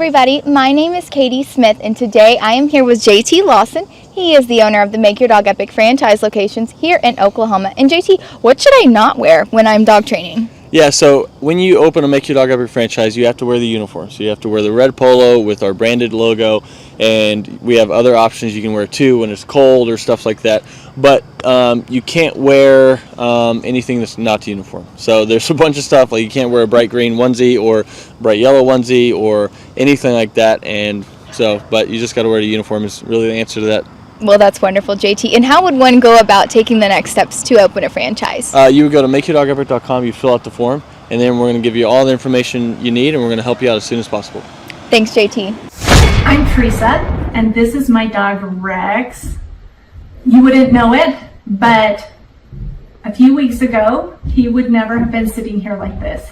everybody, my name is Katie Smith and today I am here with JT Lawson. He is the owner of the Make Your Dog Epic franchise locations here in Oklahoma. And JT, what should I not wear when I'm dog training? Yeah, so when you open a Make Your Dog Epic franchise, you have to wear the uniform. So you have to wear the red polo with our branded logo, and we have other options you can wear too when it's cold or stuff like that. But you can't wear anything that's not the uniform. So there's a bunch of stuff, like you can't wear a bright green onesie or bright yellow onesie or anything like that. And so, but you just got to wear the uniform is really the answer to that. Well, that's wonderful, JT. And how would one go about taking the next steps to open a franchise? You would go to makeyourdogepic.com, you fill out the form, and then we're going to give you all the information you need, and we're going to help you out as soon as possible. Thanks, JT. I'm Teresa, and this is my dog Rex. You wouldn't know it, but a few weeks ago, he would never have been sitting here like this.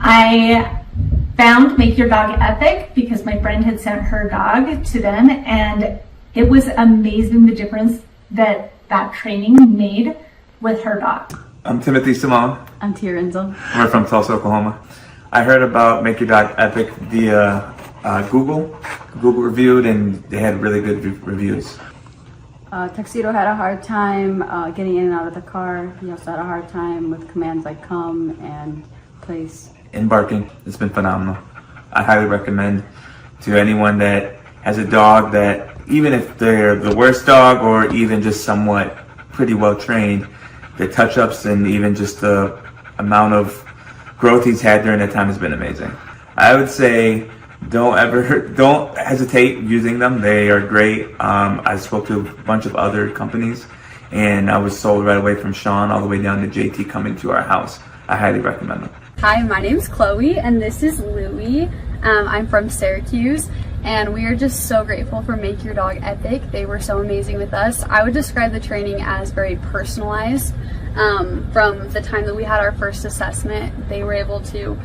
I found Make Your Dog Epic because my friend had sent her dog to them, and it was amazing the difference that training made with her dog. I'm Timothy Simone. I'm Tia Renzel. We're from Tulsa, Oklahoma. I heard about Make Your Dog Epic via Google reviewed, and they had really good reviews. Tuxedo had a hard time getting in and out of the car. He also had a hard time with commands like come and place. In barking, it's been phenomenal. I highly recommend to anyone that has a dog that, even if they're the worst dog or even just somewhat pretty well trained, the touch-ups and even just the amount of growth he's had during that time has been amazing. I would say don't hesitate using them. They are great. I spoke to a bunch of other companies and I was sold right away from Sean all the way down to JT coming to our house. I highly recommend them. Hi, my name's Chloe and this is Louie. I'm from Syracuse and we are just so grateful for Make Your Dog Epic. They were so amazing with us. I would describe the training as very personalized. From the time that we had our first assessment, they were able to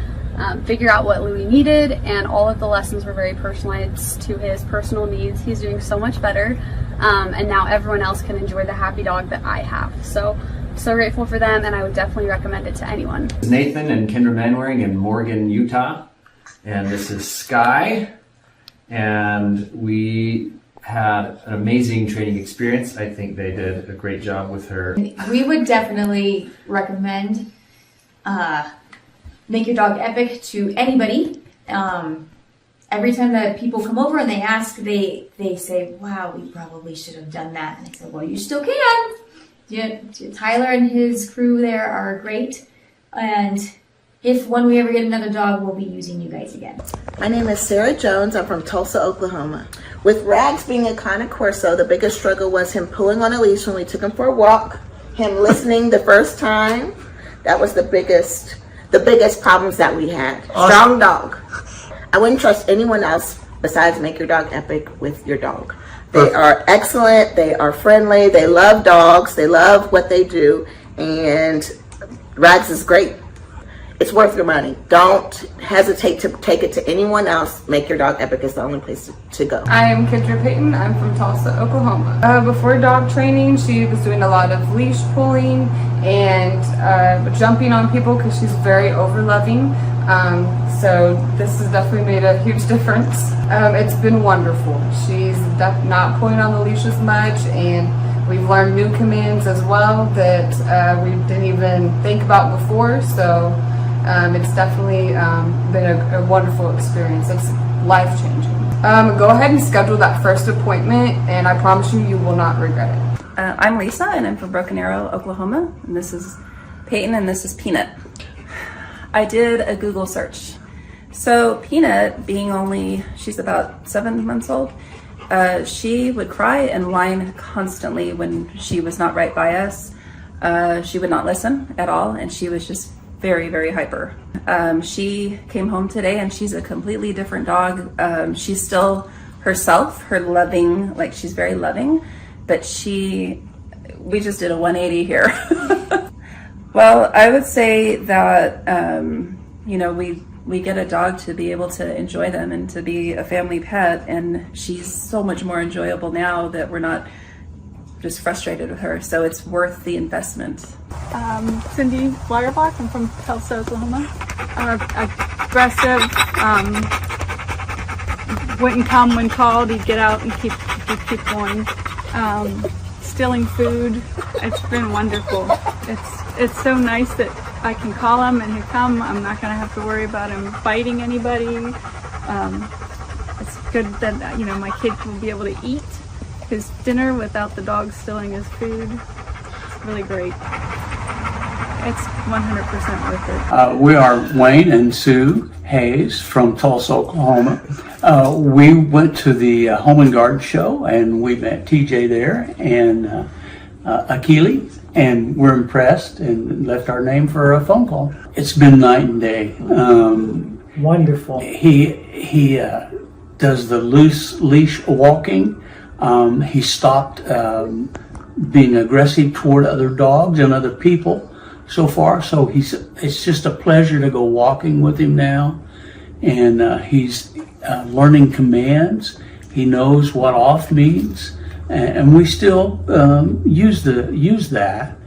figure out what Louie needed, and all of the lessons were very personalized to his personal needs. He's doing so much better, and now everyone else can enjoy the happy dog that I have. So grateful for them, and I would definitely recommend it to anyone. This is Nathan and Kendra Manwaring in Morgan, Utah, and this is Sky, and we had an amazing training experience. I think they did a great job with her. We would definitely recommend Make Your Dog Epic to anybody. Every time that people come over and they ask, they say, wow, we probably should have done that. And I said, well, you still can. Tyler and his crew there are great. And when we ever get another dog, we'll be using you guys again. My name is Sarah Jones. I'm from Tulsa, Oklahoma. With Rags being a Cane Corso, the biggest struggle was him pulling on a leash when we took him for a walk, him listening the first time. That was the biggest problems that we had. Strong dog. I wouldn't trust anyone else besides Make Your Dog Epic with your dog. They are excellent. They are friendly. They love dogs. They love what they do. And Rags is great. It's worth your money. Don't hesitate to take it to anyone else. Make Your Dog Epic is the only place to go. I'm Kendra Payton. I'm from Tulsa, Oklahoma. Before dog training, she was doing a lot of leash pulling and jumping on people because she's very over-loving. So this has definitely made a huge difference. It's been wonderful. She's not pulling on the leash as much, and we've learned new commands as well that we didn't even think about before. So it's definitely been a wonderful experience. It's life-changing. Go ahead and schedule that first appointment, and I promise you will not regret it. I'm Lisa, and I'm from Broken Arrow, Oklahoma, and this is Peyton, and this is Peanut. I did a Google search. So Peanut, she's about 7 months old, she would cry and whine constantly when she was not right by us. She would not listen at all, and she was just very, very hyper. She came home today and she's a completely different dog. She's still herself, she's very loving, but we just did a 180 here. Well, I would say that, we get a dog to be able to enjoy them and to be a family pet, and she's so much more enjoyable now that we're not just frustrated with her, so it's worth the investment. Cindy Lauterbach, I'm from Tulsa, Oklahoma. I'm aggressive, wouldn't come when called. He'd get out and keep going. Stealing food, it's been wonderful. It's so nice that I can call him and he'll come. I'm not going to have to worry about him biting anybody. It's good that my kid will be able to eat his dinner without the dog stealing his food. It's really great. It's 100% worth it. We are Wayne and Sue Hayes from Tulsa, Oklahoma. We went to the Home and Garden show and we met TJ there and Akili, and we're impressed and left our name for a phone call. It's been night and day. Wonderful. He does the loose leash walking. He stopped being aggressive toward other dogs and other people so far. So it's just a pleasure to go walking with him now. And he's learning commands. He knows what off means. And we still use that.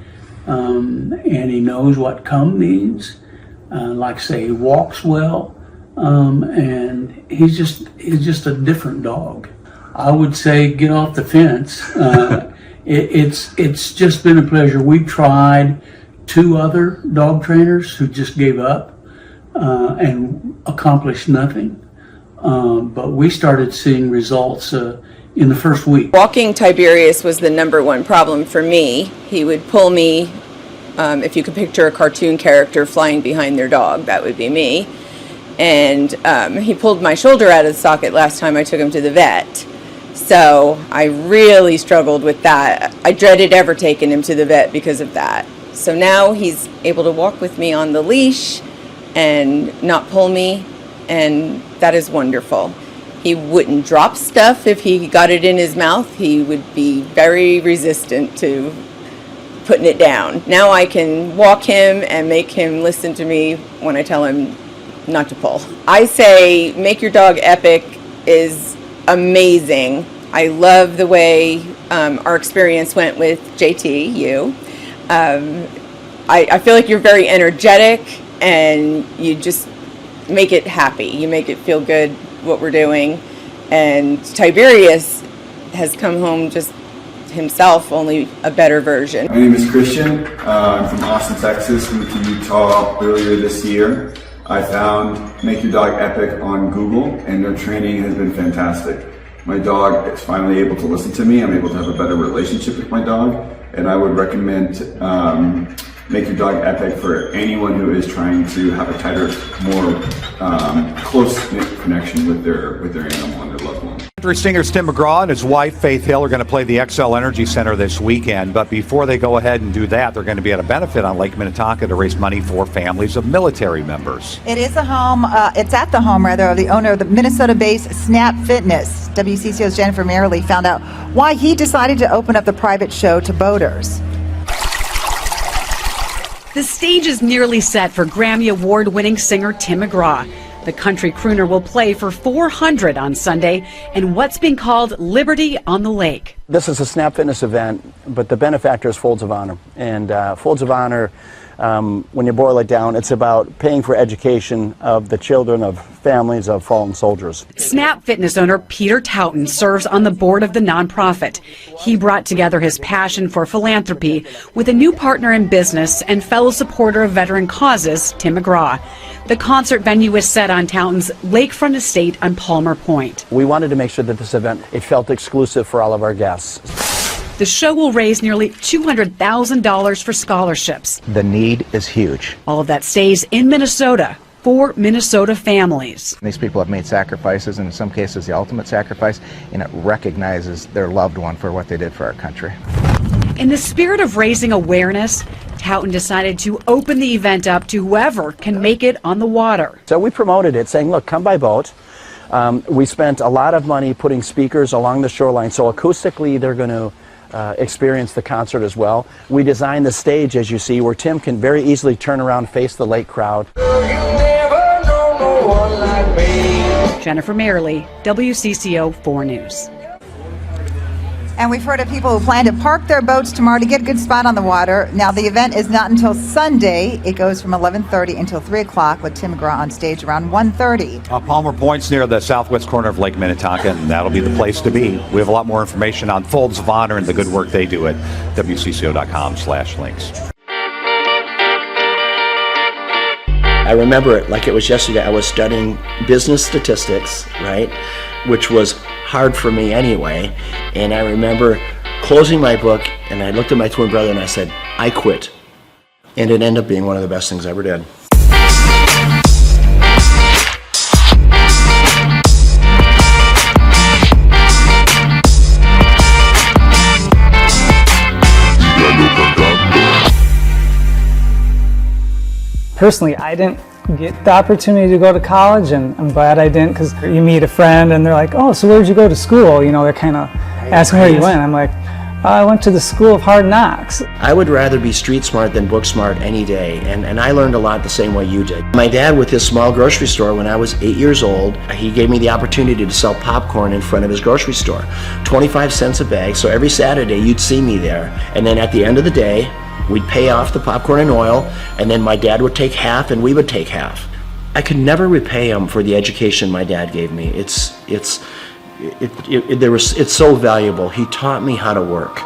And he knows what come means. Like I say, he walks well. And he's just a different dog. I would say get off the fence. It's just been a pleasure. We tried 2 other dog trainers who just gave up and accomplished nothing. But we started seeing results in the first week. Walking Tiberius was the #1 problem for me. He would pull me, if you could picture a cartoon character flying behind their dog, that would be me. And he pulled my shoulder out of the socket last time I took him to the vet. So I really struggled with that. I dreaded ever taking him to the vet because of that. So now he's able to walk with me on the leash and not pull me, and that is wonderful. He wouldn't drop stuff if he got it in his mouth. He would be very resistant to putting it down. Now I can walk him and make him listen to me when I tell him not to pull. I say Make Your Dog Epic is amazing. I love the way our experience went with JT, you. I feel like you're very energetic and you just make it happy. You make it feel good what we're doing. And Tiberius has come home just himself, only a better version. My name is Christian. I'm from Austin, Texas. Moved to Utah earlier this year. I found Make Your Dog Epic on Google, and their training has been fantastic. My dog is finally able to listen to me. I'm able to have a better relationship with my dog, and I would recommend Make Your Dog Epic for anyone who is trying to have a tighter, more close-knit connection with their animal and their loved one. Country singers Tim McGraw and his wife Faith Hill are going to play the XL Energy Center this weekend, but before they go ahead and do that, they're going to be at a benefit on Lake Minnetonka to raise money for families of military members. It is a home, it's at the home rather, of the owner of the Minnesota-based Snap Fitness. WCCO's Jennifer Merrily found out why he decided to open up the private show to boaters. The stage is nearly set for Grammy Award-winning singer Tim McGraw. The country crooner will play for 400 on Sunday in what's being called Liberty on the Lake. This is a Snap Fitness event, but the benefactor is Folds of Honor. And Folds of Honor, when you boil it down, it's about paying for education of the children of families of fallen soldiers. Snap Fitness owner Peter Touton serves on the board of the nonprofit. He brought together his passion for philanthropy with a new partner in business and fellow supporter of veteran causes, Tim McGraw. The concert venue is set on Touton's lakefront estate on Palmer Point. We wanted to make sure that this event, it felt exclusive for all of our guests. The show will raise nearly $200,000 for scholarships. The need is huge. All of that stays in Minnesota for Minnesota families. These people have made sacrifices, and in some cases the ultimate sacrifice, and it recognizes their loved one for what they did for our country. In the spirit of raising awareness, Touton decided to open the event up to whoever can make it on the water. So we promoted it saying, look, come by boat. We spent a lot of money putting speakers along the shoreline, so acoustically they're going to experience the concert as well. We designed the stage, as you see, where Tim can very easily turn around, face the lake crowd. Jennifer Merrily, WCCO 4 News. And we've heard of people who plan to park their boats tomorrow to get a good spot on the water. Now, the event is not until Sunday. It goes from 11:30 until 3 o'clock with Tim McGraw on stage around 1:30. Palmer Point's near the southwest corner of Lake Minnetonka, and that'll be the place to be. We have a lot more information on Folds of Honor and the good work they do at WCCO.com/links. I remember it like it was yesterday. I was studying business statistics, right, which was hard for me anyway. And I remember closing my book, and I looked at my twin brother and I said, I quit. And it ended up being one of the best things I ever did. Personally, I didn't get the opportunity to go to college, and I'm glad I didn't, because you meet a friend and they're like, oh, so where'd you go to school? You know, they're kind of asking where you went. I'm like, I went to the School of Hard Knocks. I would rather be street smart than book smart any day, and I learned a lot the same way you did. My dad, with his small grocery store, when I was 8 years old, he gave me the opportunity to sell popcorn in front of his grocery store. 25 cents a bag, so every Saturday you'd see me there, and then at the end of the day, we'd pay off the popcorn and oil, and then my dad would take half and we would take half. I could never repay him for the education my dad gave me. It's so valuable. He taught me how to work.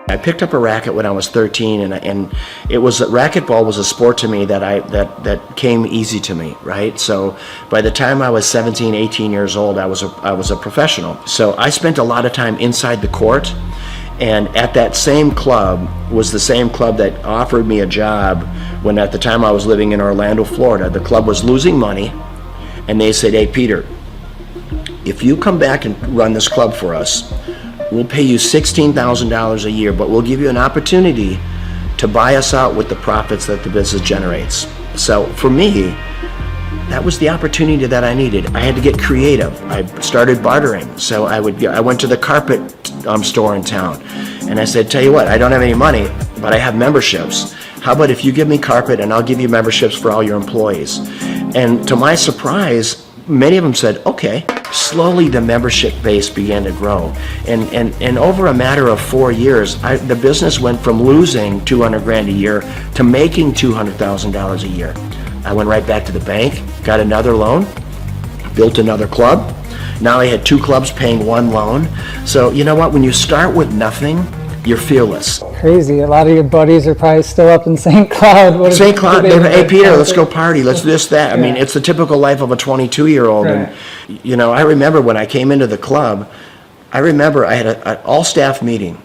I picked up a racket when I was 13, and it was racquetball was a sport to me that came easy to me, right? So by the time I was 17, 18 years old, I was a professional. So I spent a lot of time inside the court. And at that same club was the same club that offered me a job when at the time I was living in Orlando, Florida. The club was losing money, and they said, hey, Peter, if you come back and run this club for us, we'll pay you $16,000 a year, but we'll give you an opportunity to buy us out with the profits that the business generates. So for me, that was the opportunity that I needed. I had to get creative. I started bartering. So I went to the carpet store in town, and I said, tell you what, I don't have any money, but I have memberships. How about if you give me carpet and I'll give you memberships for all your employees? And to my surprise, many of them said, okay. Slowly the membership base began to grow. And over a matter of 4 years, the business went from losing $200,000 a year to making $200,000 a year. I went right back to the bank, got another loan, built another club. Now I had 2 clubs paying 1 loan. So you know what, when you start with nothing, you're fearless. Crazy. A lot of your buddies are probably still up in St. Cloud. St. Cloud, hey Peter, let's go party, let's do this, that. I mean, it's the typical life of a 22-year-old. Right. And you know, I remember when I came into the club, I had an all-staff meeting.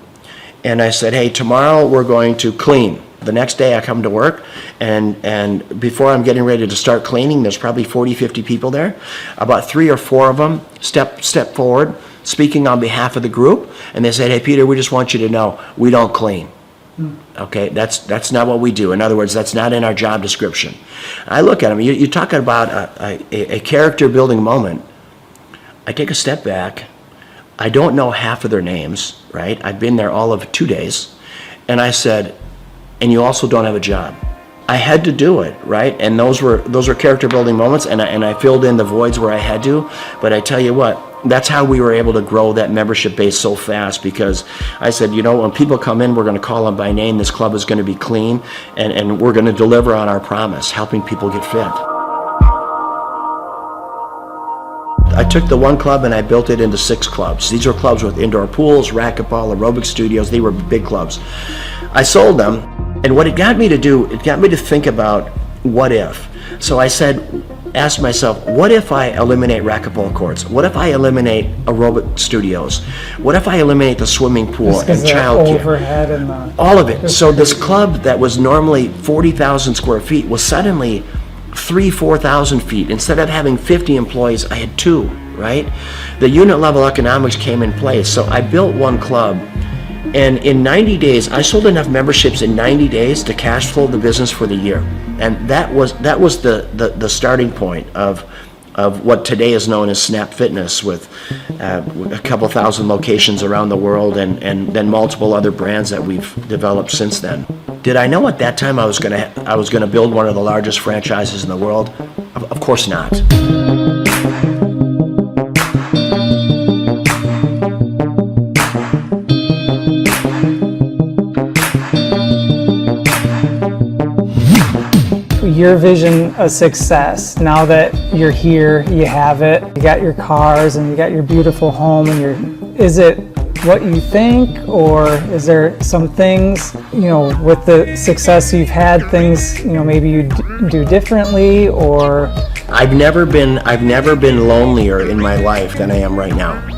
And I said, hey, tomorrow we're going to clean. The next day I come to work, and before I'm getting ready to start cleaning, there's probably 40, 50 people there. About 3 or 4 of them step forward, speaking on behalf of the group, and they said, hey Peter, we just want you to know, we don't clean. Okay, that's not what we do. In other words, that's not in our job description. I look at them, you're talking about a character building moment. I take a step back. I don't know half of their names, right? I've been there all of 2 days. And I said, and you also don't have a job. I had to do it, right? And those were character building moments, and I filled in the voids where I had to. But I tell you what, that's how we were able to grow that membership base so fast, because I said, you know, when people come in, we're going to call them by name. This club is going to be clean, and we're going to deliver on our promise, helping people get fit. I took the one club and I built it into 6 clubs. These were clubs with indoor pools, racquetball, aerobic studios. They were big clubs. I sold them, and what it got me to do, it got me to think about what if. So I asked myself, what if I eliminate racquetball courts? What if I eliminate aerobic studios? What if I eliminate the swimming pool and childcare? Overhead and all of it. So this club that was normally 40,000 square feet was suddenly 4,000 feet. Instead of having 50 employees, I had 2, right? The unit level economics came in place. So I built one club, and in 90 days, I sold enough memberships in 90 days to cash flow the business for the year. And that was the starting point of what today is known as Snap Fitness, with a couple thousand locations around the world, and then multiple other brands that we've developed since then. Did I know at that time I was gonna build one of the largest franchises in the world? Of course not. your vision of success, now that you're here, you have it, you got your cars and you got your beautiful home, and is it what you think, or is there some things, with the success you've had, things, maybe you do differently, or? I've never been lonelier in my life than I am right now.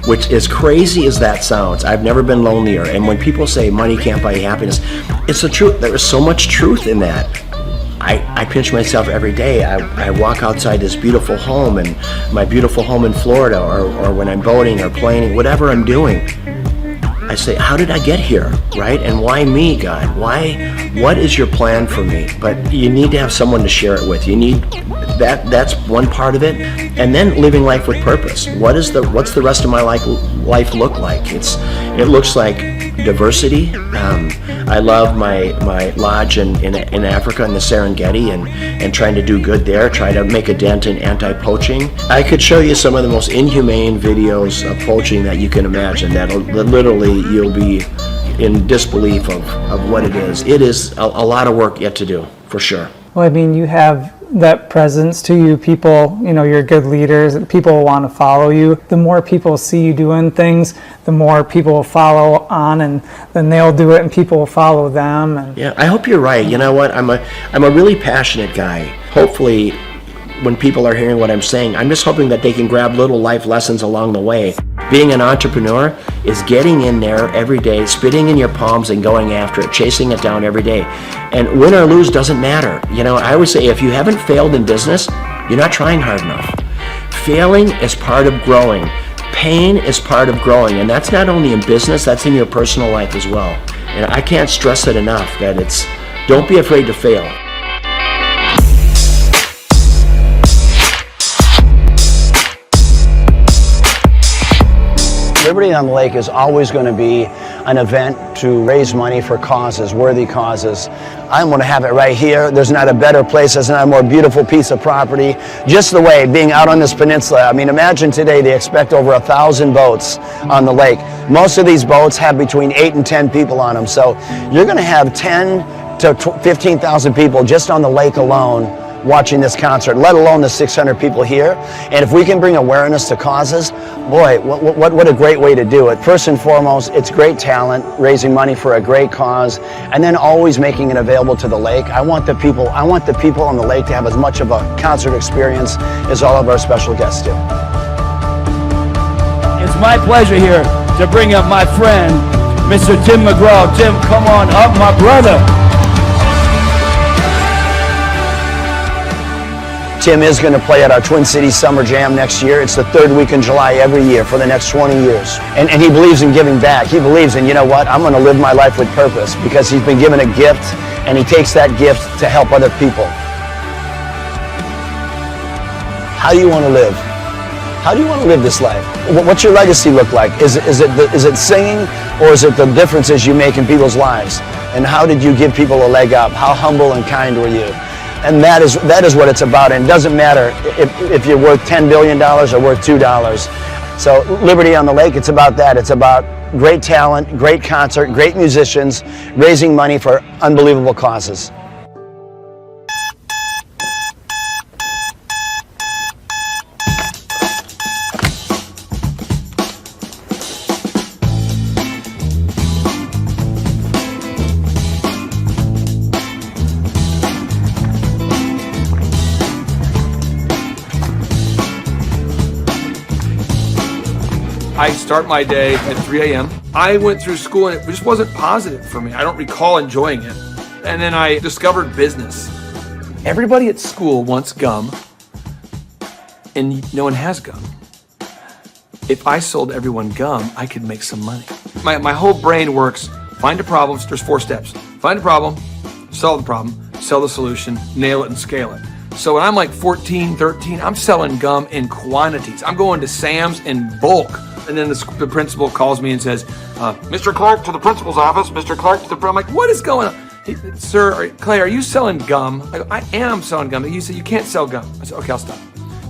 Which, as crazy as that sounds, I've never been lonelier. And when people say money can't buy happiness, it's the truth. There is so much truth in that. I pinch myself every day. I walk outside this beautiful home, and my beautiful home in Florida, or when I'm boating or playing, whatever I'm doing, I say, how did I get here, right? And why me, God? What is your plan for me? But you need to have someone to share it with. You need that's one part of it. And then living life with purpose. What's the rest of my life look like? It looks like diversity. I love my lodge in Africa, in the Serengeti, and trying to do good there, try to make a dent in anti-poaching. I could show you some of the most inhumane videos of poaching that you can imagine, that literally you'll be in disbelief of what it is. It is a lot of work yet to do, for sure. Well, I mean, you have that presence to you. People, you're good leaders. People want to follow you. The more people see you doing things, the more people will follow on, and then they'll do it, and people will follow them. And yeah, I hope you're right. You know what? I'm a really passionate guy. Hopefully, when people are hearing what I'm saying, I'm just hoping that they can grab little life lessons along the way. Being an entrepreneur is getting in there every day, spitting in your palms and going after it, chasing it down every day. And win or lose doesn't matter. I always say, if you haven't failed in business, you're not trying hard enough. Failing is part of growing. Pain is part of growing. And that's not only in business, that's in your personal life as well. And I can't stress it enough that don't be afraid to fail. Liberty on the Lake is always going to be an event to raise money for causes, worthy causes. I'm going to have it right here. There's not a better place. There's not a more beautiful piece of property. Just the way, being out on this peninsula. I mean, imagine today they expect over 1,000 boats on the lake. Most of these boats have between 8 and 10 people on them. So you're going to have 10 to 15,000 people just on the lake alone watching this concert, let alone the 600 people here. And if we can bring awareness to causes, boy, what a great way to do it. First and foremost, it's great talent, raising money for a great cause, and then always making it available to the lake. I want the people on the lake to have as much of a concert experience as all of our special guests do. It's my pleasure here to bring up my friend, Mr. Tim McGraw. Tim, come on up, my brother. Tim is going to play at our Twin Cities Summer Jam next year. It's the third week in July every year for the next 20 years. And he believes in giving back. He believes in, I'm going to live my life with purpose, because he's been given a gift, and he takes that gift to help other people. How do you want to live? How do you want to live this life? What's your legacy look like? Is it singing, or is it the differences you make in people's lives? And how did you give people a leg up? How humble and kind were you? And that is what it's about. And it doesn't matter if you're worth $10 billion or worth $2. So Liberty on the Lake, it's about that. It's about great talent, great concert, great musicians, raising money for unbelievable causes. I start my day at 3 a.m. I went through school and it just wasn't positive for me. I don't recall enjoying it. And then I discovered business. Everybody at school wants gum, and no one has gum. If I sold everyone gum, I could make some money. My whole brain works. Find a problem. There's 4 steps. Find a problem, solve the problem, sell the solution, nail it, and scale it. So when I'm like 14, 13, I'm selling gum in quantities. I'm going to Sam's in bulk. And then the principal calls me and says, Mr. Clark to the principal's office, Mr. Clark to the... I'm like, what is going on? Sir, Clay, are you selling gum? I am selling gum. You said you can't sell gum. I said, okay, I'll stop.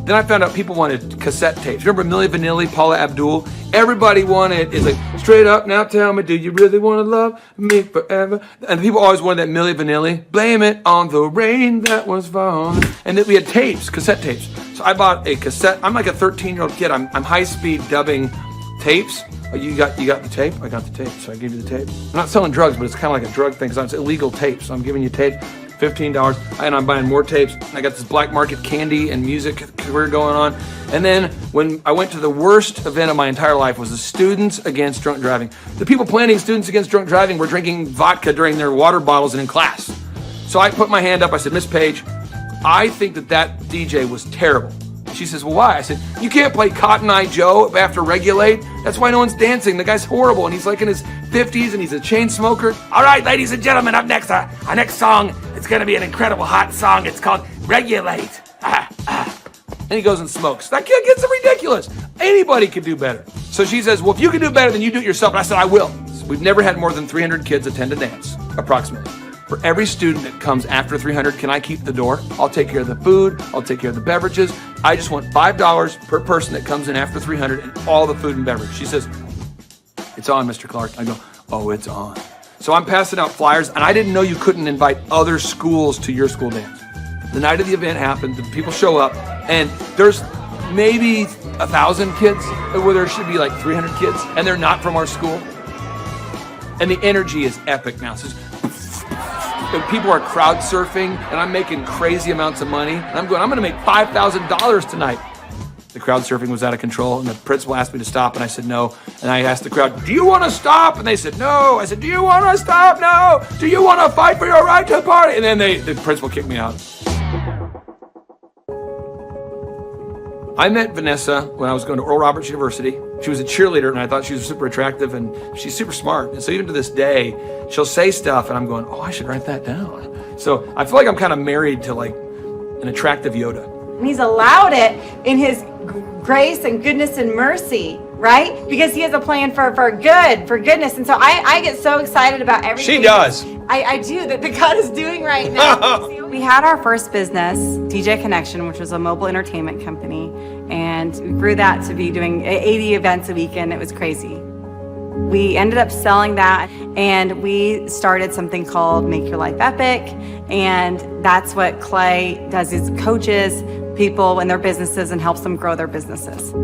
Then I found out people wanted cassette tapes. Remember Milli Vanilli, Paula Abdul? Everybody wanted, it's like, straight up, now tell me, do you really want to love me forever? And people always wanted that Milli Vanilli. Blame it on the rain that was falling. And then we had tapes, cassette tapes. So I bought a cassette. I'm like a 13-year-old kid. I'm high-speed dubbing tapes. Oh, you got the tape? I got the tape, so I gave you the tape. I'm not selling drugs, but it's kind of like a drug thing, because it's illegal tapes. So I'm giving you tape, $15, and I'm buying more tapes. I got this black market candy and music career going on. And then when I went to the worst event of my entire life was the Students Against Drunk Driving. The people planning Students Against Drunk Driving were drinking vodka during their water bottles and in class. So I put my hand up, I said, Miss Page, I think that DJ was terrible. She says, well, why? I said, you can't play Cotton Eye Joe after Regulate. That's why no one's dancing. The guy's horrible, and he's like in his 50s, and he's a chain smoker. All right, ladies and gentlemen, up next, our next song, it's going to be an incredible hot song. It's called Regulate. And he goes and smokes. That kid gets ridiculous. Anybody could do better. So she says, well, if you can do better, then you do it yourself. And I said, I will. So we've never had more than 300 kids attend a dance, approximately. For every student that comes after 300, can I keep the door? I'll take care of the food. I'll take care of the beverages. I just want $5 per person that comes in after 300 and all the food and beverage. She says, it's on, Mr. Clark. I go, oh, it's on. So I'm passing out flyers, and I didn't know you couldn't invite other schools to your school dance. The night of the event happened, the people show up, and there's maybe 1,000 kids, where there should be like 300 kids, and they're not from our school. And the energy is epic now. So people are crowd surfing, and I'm making crazy amounts of money. And I'm going to make $5,000 tonight. The crowd surfing was out of control, and the principal asked me to stop, and I said no. And I asked the crowd, do you want to stop? And they said no. I said, do you want to stop? No. Do you want to fight for your right to party? And then the principal kicked me out. I met Vanessa when I was going to Oral Roberts University. She was a cheerleader, and I thought she was super attractive, and she's super smart. And so even to this day, she'll say stuff, and I'm going, oh, I should write that down. So I feel like I'm kind of married to like an attractive Yoda. He's allowed it in his grace and goodness and mercy, right? Because he has a plan for goodness. And so I get so excited about everything. She does. I do, that God is doing right now. We had our first business, DJ Connection, which was a mobile entertainment company, and we grew that to be doing 80 events a weekend. It was crazy. We ended up selling that, and we started something called Make Your Life Epic, and that's what Clay does, is coaches people in their businesses and helps them grow their businesses.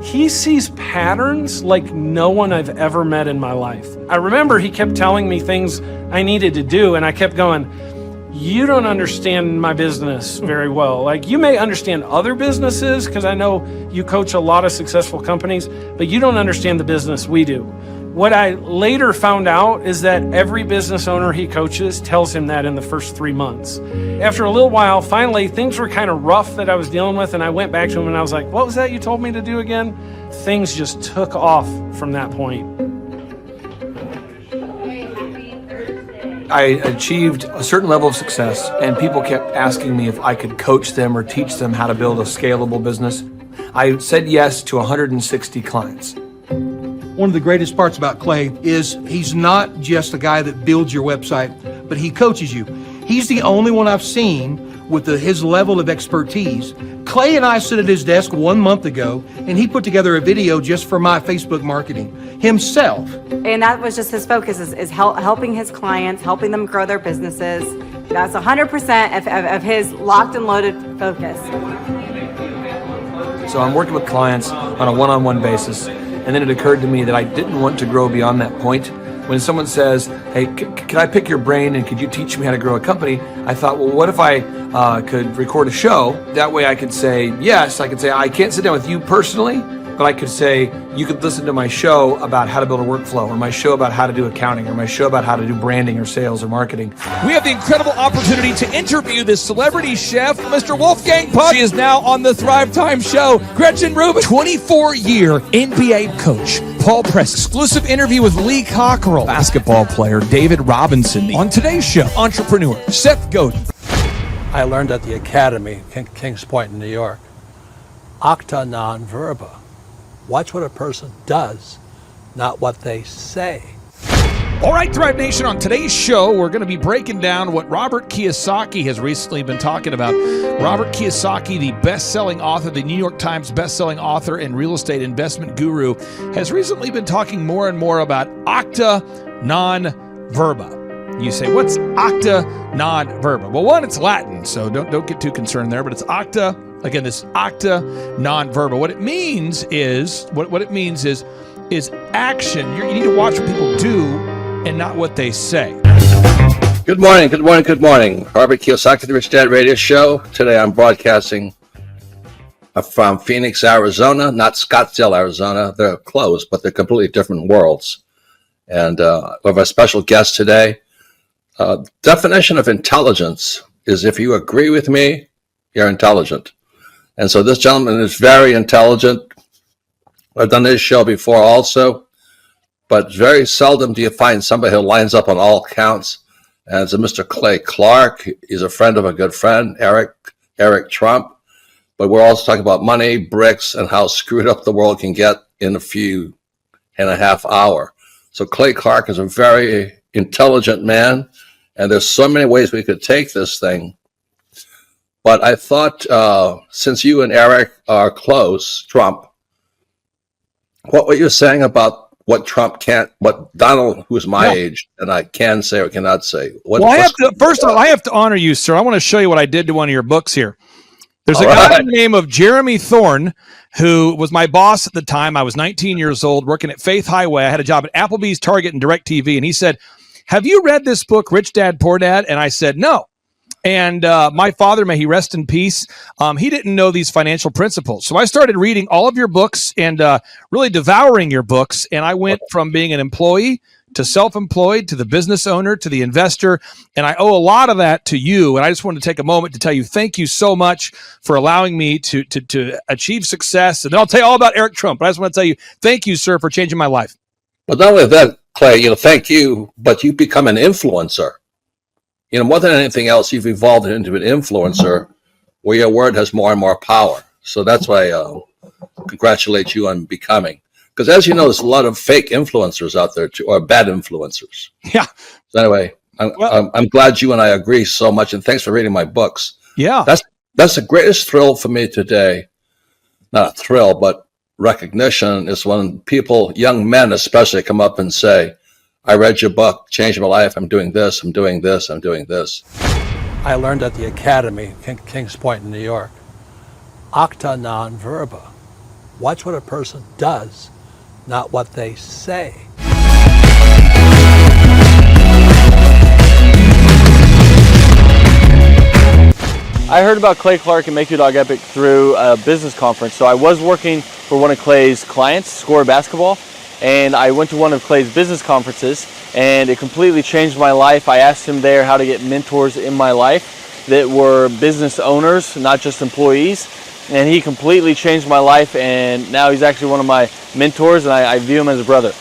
He sees patterns like no one I've ever met in my life. I remember he kept telling me things I needed to do, and I kept going, you don't understand my business very well. Like, you may understand other businesses, because I know you coach a lot of successful companies, but you don't understand the business we do. What I later found out is that every business owner he coaches tells him that in the first 3 months. After a little while, finally, things were kind of rough that I was dealing with, and I went back to him and I was like, what was that you told me to do again? Things just took off from that point. I achieved a certain level of success, and people kept asking me if I could coach them or teach them how to build a scalable business. I said yes to 160 clients. One of the greatest parts about Clay is he's not just a guy that builds your website, but he coaches you. He's the only one I've seen with his level of expertise. Clay and I sit at his desk 1 month ago, and he put together a video just for my Facebook marketing himself. And that was just his focus, is helping his clients, helping them grow their businesses. That's 100% of his locked and loaded focus. So I'm working with clients on a one-on-one basis. And then it occurred to me that I didn't want to grow beyond that point. When someone says, hey, can I pick your brain and could you teach me how to grow a company? I thought, well, what if I could record a show? That way I could say, yes, I could say, I can't sit down with you personally, but I could say, you could listen to my show about how to build a workflow, or my show about how to do accounting, or my show about how to do branding or sales or marketing. We have the incredible opportunity to interview this celebrity chef, Mr. Wolfgang Puck. She is now on the Thrive Time show. Gretchen Rubin, 24-year NBA coach. Paul Press, exclusive interview with Lee Cockerell. Basketball player David Robinson. On today's show, entrepreneur Seth Godin. I learned at the Academy, Kings Point in New York, acta non verba. Watch what a person does, not what they say. All right, Thrive Nation, on today's show, we're going to be breaking down what Robert Kiyosaki has recently been talking about. Robert Kiyosaki, the best-selling author, the New York Times best-selling author and real estate investment guru, has recently been talking more and more about acta non verba. You say, what's acta non verba? Well, one, it's Latin, so don't get too concerned there, but it's acta. Again, this acta non verba. What it means is is action. You need to watch what people do and not what they say. Good morning. Robert Kiyosaki, the Rich Dad Radio Show. Today I'm broadcasting from Phoenix, Arizona, not Scottsdale, Arizona. They're close, but they're completely different worlds. And we have a special guest today. Definition of intelligence is if you agree with me, you're intelligent. And so this gentleman is very intelligent. I've done this show before also, but very seldom do you find somebody who lines up on all counts. And it's a Mr. Clay Clark. He's a friend of a good friend, Eric Trump. But we're also talking about money, bricks, and how screwed up the world can get in a few and a half hour. So Clay Clark is a very intelligent man, and there's so many ways we could take this thing. But I thought, since you and Eric are close, Trump, what were you saying about what Trump can't, what Donald, who's my age, and I can say or cannot say? First of all, I have to honor you, sir. I want to show you what I did to one of your books here. There's a guy by the name of Jeremy Thorne, who was my boss at the time. I was 19 years old, working at Faith Highway. I had a job at Applebee's, Target, and DirecTV. And he said, have you read this book, Rich Dad, Poor Dad? And I said, no. And my father, may he rest in peace, he didn't know these financial principles. So I started reading all of your books and really devouring your books. And I went from being an employee to self-employed, to the business owner, to the investor. And I owe a lot of that to you. And I just wanted to take a moment to tell you, thank you so much for allowing me to achieve success. And then I'll tell you all about Eric Trump. But I just want to tell you, thank you, sir, for changing my life. But not only that, Clay, thank you, but you become an influencer. More than anything else, you've evolved into an influencer where your word has more and more power. So that's why I congratulate you on becoming. Because as you know, there's a lot of fake influencers out there, too, or bad influencers. Yeah. So anyway, I'm glad you and I agree so much, and thanks for reading my books. Yeah. That's the greatest thrill for me today. Not a thrill, but recognition is when people, young men especially, come up and say, I read your book, changed my life, I'm doing this, I'm doing this, I'm doing this. I learned at the Academy, Kings Point in New York, acta non verba. Watch what a person does, not what they say. I heard about Clay Clark and Make Your Dog Epic through a business conference. So I was working for one of Clay's clients, Score Basketball, and I went to one of Clay's business conferences, and it completely changed my life. I asked him there how to get mentors in my life that were business owners, not just employees, and he completely changed my life, and now he's actually one of my mentors, and I view him as a brother.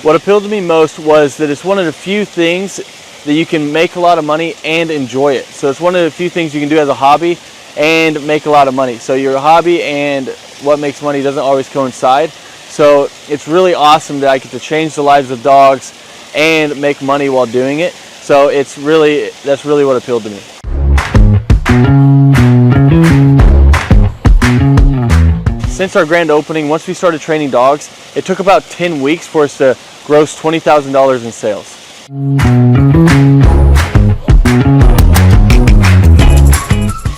What appealed to me most was that it's one of the few things that you can make a lot of money and enjoy it. So it's one of the few things you can do as a hobby and make a lot of money. So your hobby and what makes money doesn't always coincide. So it's really awesome that I get to change the lives of dogs and make money while doing it. So that's really what appealed to me. Since our grand opening, once we started training dogs, it took about 10 weeks for us to gross $20,000 in sales.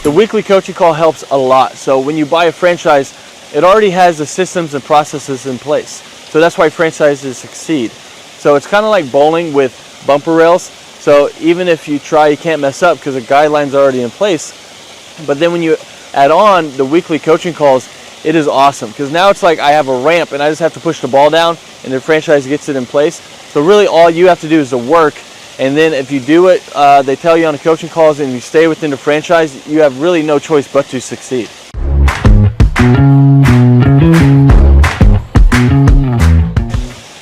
The weekly coaching call helps a lot. So when you buy a franchise, it already has the systems and processes in place. So that's why franchises succeed. So it's kind of like bowling with bumper rails. So even if you try, you can't mess up because the guidelines are already in place. But then when you add on the weekly coaching calls, it is awesome because now it's like I have a ramp and I just have to push the ball down and the franchise gets it in place. So really all you have to do is the work. And then if you do it, they tell you on the coaching calls and you stay within the franchise, you have really no choice but to succeed.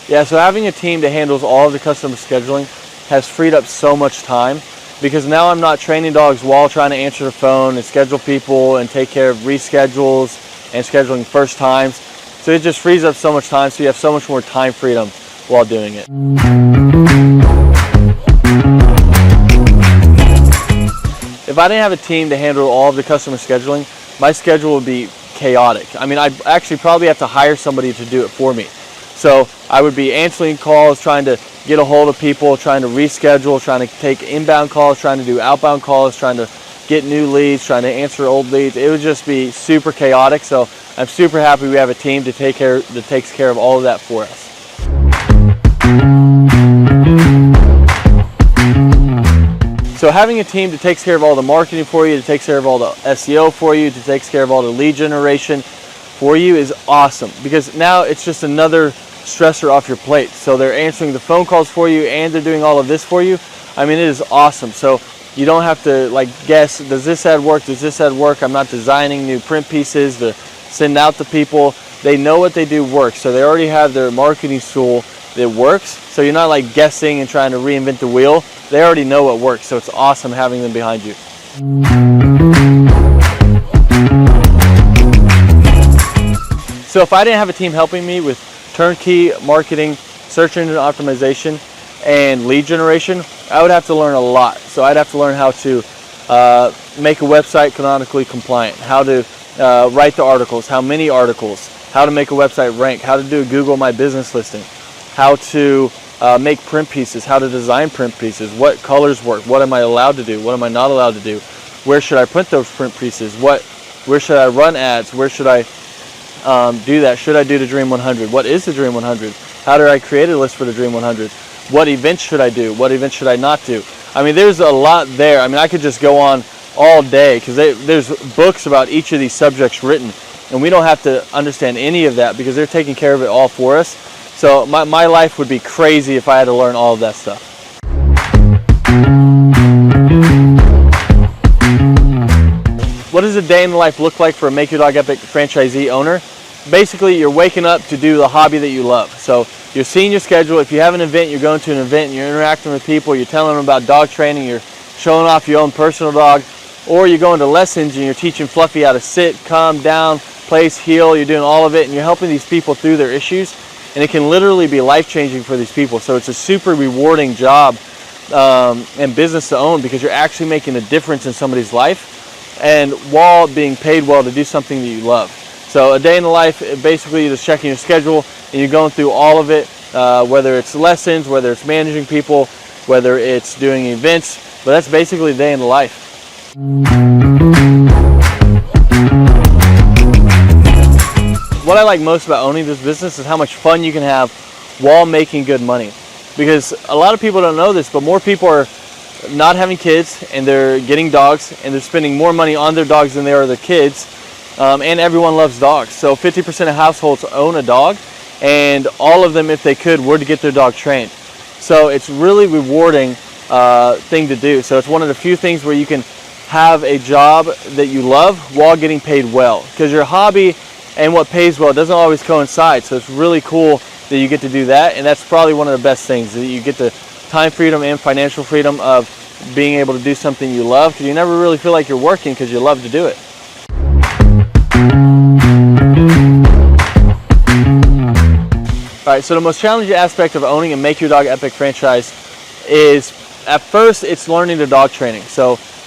Yeah, so having a team that handles all of the customer scheduling has freed up so much time because now I'm not training dogs while trying to answer the phone and schedule people and take care of reschedules and scheduling first times. So it just frees up so much time, so you have so much more time freedom while doing it. If I didn't have a team to handle all of the customer scheduling, my schedule would be chaotic. I mean, I'd actually probably have to hire somebody to do it for me. So I would be answering calls, trying to get a hold of people, trying to reschedule, trying to take inbound calls, trying to do outbound calls, trying to get new leads, trying to answer old leads. It would just be super chaotic. So I'm super happy we have a team that takes care of all of that for us. So having a team that takes care of all the marketing for you, that takes care of all the SEO for you, that takes care of all the lead generation for you is awesome, because now it's just another stressor off your plate. So they're answering the phone calls for you and they're doing all of this for you. I mean, it is awesome. So you don't have to like guess, does this ad work? Does this ad work? I'm not designing new print pieces to send out to people. They know what they do works. So they already have their marketing tool that works. So you're not like guessing and trying to reinvent the wheel. They already know what works. So it's awesome having them behind you. So if I didn't have a team helping me with turnkey marketing, search engine optimization, and lead generation, I would have to learn a lot. So I'd have to learn how to make a website canonically compliant, how to write the articles, how many articles, how to make a website rank, how to do a Google My Business listing, how to make print pieces, how to design print pieces, what colors work, what am I allowed to do, what am I not allowed to do, where should I print those print pieces, where should I run ads, where should I do that, should I do the Dream 100, what is the Dream 100, how do I create a list for the Dream 100, what events should I do, what events should I not do. I mean, there's a lot there. I mean, I could just go on all day because there's books about each of these subjects written, and we don't have to understand any of that because they're taking care of it all for us. So my life would be crazy if I had to learn all of that stuff. What does a day in the life look like for a Make Your Dog Epic franchisee owner? Basically, you're waking up to do the hobby that you love. So you're seeing your schedule. If you have an event, you're going to an event and you're interacting with people, you're telling them about dog training, you're showing off your own personal dog, or you're going to lessons and you're teaching Fluffy how to sit, calm down, place, heel, you're doing all of it, and you're helping these people through their issues. And it can literally be life-changing for these people. So it's a super rewarding job and business to own because you're actually making a difference in somebody's life, and while being paid well to do something that you love. So a day in the life, basically you're just checking your schedule and you're going through all of it, whether it's lessons, whether it's managing people, whether it's doing events, but that's basically a day in the life. What I like most about owning this business is how much fun you can have while making good money. Because a lot of people don't know this, but more people are not having kids and they're getting dogs and they're spending more money on their dogs than they are their kids. And everyone loves dogs. So 50% of households own a dog, and all of them, if they could, were to get their dog trained. So it's really rewarding thing to do. So it's one of the few things where you can have a job that you love while getting paid well. Because your hobby and what pays well doesn't always coincide. So it's really cool that you get to do that, and that's probably one of the best things, that you get the time freedom and financial freedom of being able to do something you love, because you never really feel like you're working because you love to do it. Alright, so the most challenging aspect of owning a Make Your Dog Epic franchise is, at first, it's learning the dog training.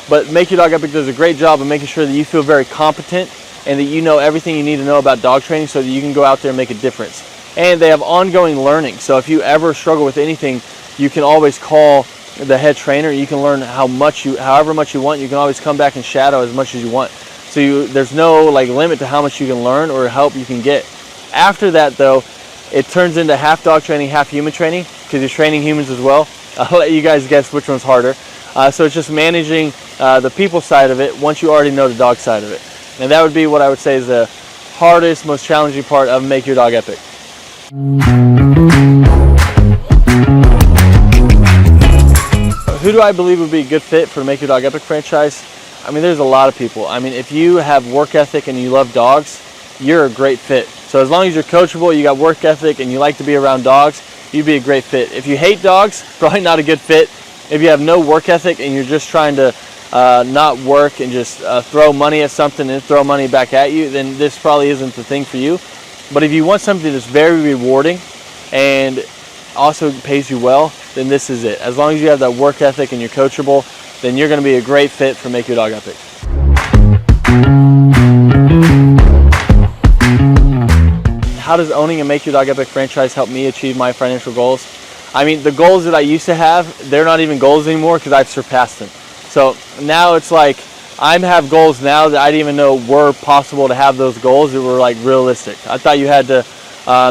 But Make Your Dog Epic does a great job of making sure that you feel very competent and that you know everything you need to know about dog training so that you can go out there and make a difference. And they have ongoing learning. So if you ever struggle with anything, you can always call the head trainer. You can learn however much you want. You can always come back and shadow as much as you want. So there's no limit to how much you can learn or help you can get. After that, though, it turns into half dog training, half human training, because you're training humans as well. I'll let you guys guess which one's harder. So it's just managing the people side of it once you already know the dog side of it. And that would be what I would say is the hardest, most challenging part of Make Your Dog Epic. Who do I believe would be a good fit for the Make Your Dog Epic franchise? I mean, there's a lot of people. I mean, if you have work ethic and you love dogs, you're a great fit. So as long as you're coachable, you got work ethic, and you like to be around dogs, you'd be a great fit. If you hate dogs, probably not a good fit. If you have no work ethic and you're just trying to not work and just throw money at something and throw money back at you, then this probably isn't the thing for you. But if you want something that's very rewarding and also pays you well, then this is it. As long as you have that work ethic and you're coachable, then you're going to be a great fit for Make Your Dog Epic. How does owning a Make Your Dog Epic franchise help me achieve my financial goals? I mean, the goals that I used to have, they're not even goals anymore because I've surpassed them. So now it's like I have goals now that I didn't even know were possible to have those goals that were like realistic. I thought you had to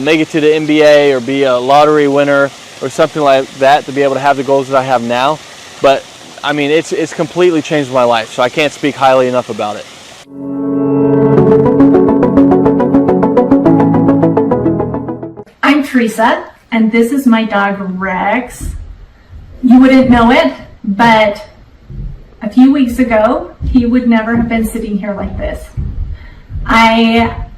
make it to the NBA or be a lottery winner or something like that to be able to have the goals that I have now. But I mean, it's completely changed my life, so I can't speak highly enough about it. I'm Teresa, and this is my dog Rex. You wouldn't know it, but a few weeks ago, he would never have been sitting here like this. I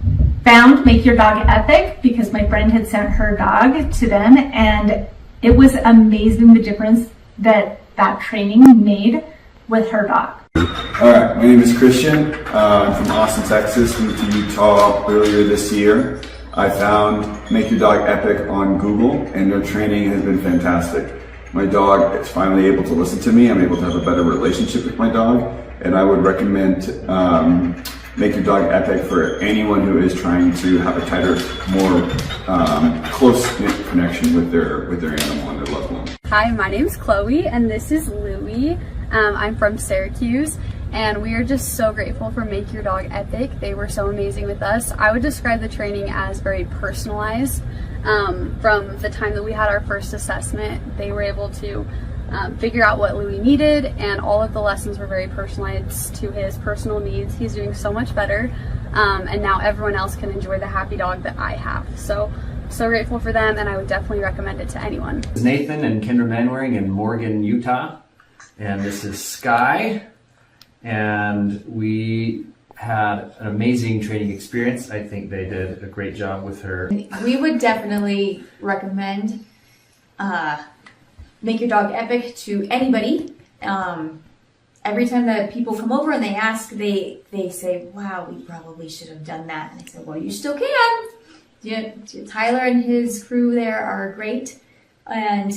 found Make Your Dog Epic because my friend had sent her dog to them, and it was amazing the difference that training made with her dog. Alright, my name is Christian. I'm from Austin, Texas. Moved to Utah earlier this year. I found Make Your Dog Epic on Google, and their training has been fantastic. My dog is finally able to listen to me. I'm able to have a better relationship with my dog, and I would recommend Make Your Dog Epic for anyone who is trying to have a tighter, more close-knit connection with their animal and their loved one. Hi, my name's Chloe, and this is Louie. I'm from Syracuse, and we are just so grateful for Make Your Dog Epic. They were so amazing with us. I would describe the training as very personalized. From the time that we had our first assessment, they were able to figure out what Louie needed, and all of the lessons were very personalized to his personal needs. He's doing so much better, and now everyone else can enjoy the happy dog that I have. So grateful for them, and I would definitely recommend it to anyone. This is Nathan and Kendra Manwaring in Morgan, Utah, and this is Sky, and we had an amazing training experience. I think they did a great job with her. We would definitely recommend Make Your Dog Epic to anybody. Every time that people come over and they ask, they say, wow, we probably should have done that. And I said, well, you still can. Yeah, Tyler and his crew there are great. And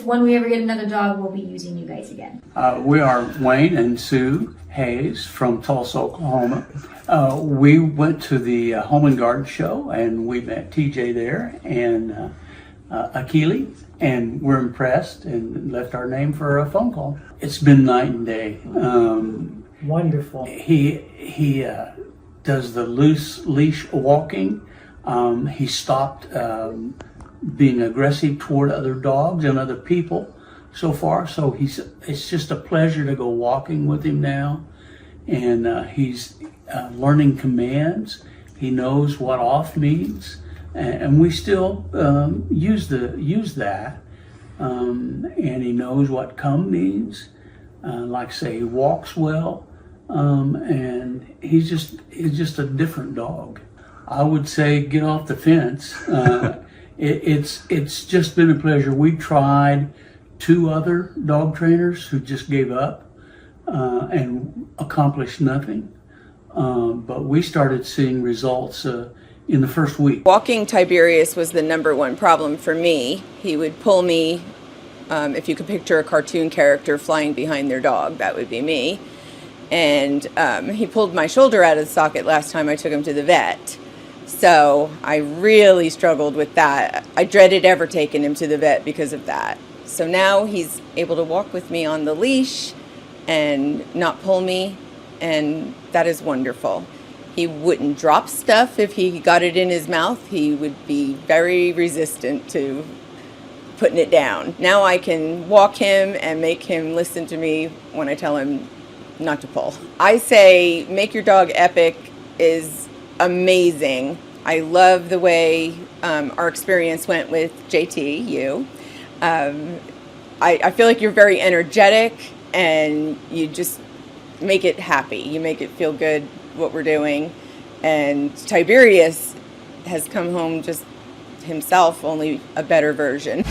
when we ever get another dog, we'll be using you guys again. We are Wayne and Sue Hayes from Tulsa, Oklahoma. We went to the Home and Garden show, and we met TJ there and Akili, and we're impressed and left our name for a phone call. It's been night and day. Wonderful. He does the loose leash walking. He stopped being aggressive toward other dogs and other people so far. So it's just a pleasure to go walking with him now. And he's learning commands. He knows what off means. And we still use that. And he knows what come means. Like say, he walks well. And he's just a different dog. I would say get off the fence. It's just been a pleasure. We tried 2 other dog trainers who just gave up and accomplished nothing. But we started seeing results in the first week. Walking Tiberius was the #1 problem for me. He would pull me, if you could picture a cartoon character flying behind their dog, that would be me. And he pulled my shoulder out of the socket last time I took him to the vet. So I really struggled with that. I dreaded ever taking him to the vet because of that. So now he's able to walk with me on the leash and not pull me, and that is wonderful. He wouldn't drop stuff if he got it in his mouth. He would be very resistant to putting it down. Now I can walk him and make him listen to me when I tell him not to pull. I say Make Your Dog Epic is amazing. I love the way our experience went with JT, you. I feel like you're very energetic, and you just make it happy. You make it feel good what we're doing. And Tiberius has come home just himself, only a better version.